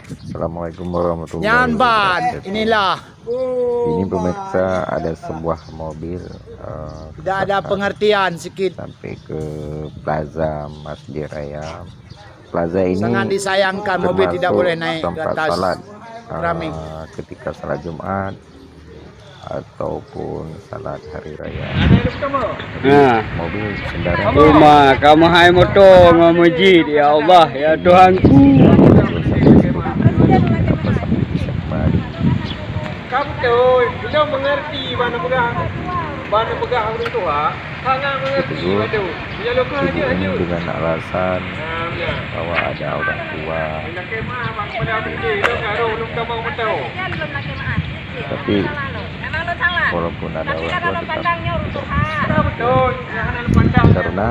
Assalamualaikum warahmatullahi Yan ban, wabarakatuh. inilah Ini pemirsa ada sebuah mobil tidak ada kesasar pengertian sedikit. sampai ke Plaza Masjid Raya. Plaza ini Sangat disayangkan mobil tidak termasuk boleh naik ke tempat atas salat keramik. ketika salat Jumat ataupun salat hari raya. Nah, Mobil kendaraan rumah kamu hai motor memuji ya Allah ya Tuhanku. Kamu tuh belum mengerti mana pegang orang tua, sangat mengerti mana. Ya lo kan ibu aja ini aja. dengan alasan bahwa ada orang tua, Nak kemah bang pada bini lo karo belum kamu mau tahu. tapi walaupun ada orang tua tetap Betul, jangan pandang karena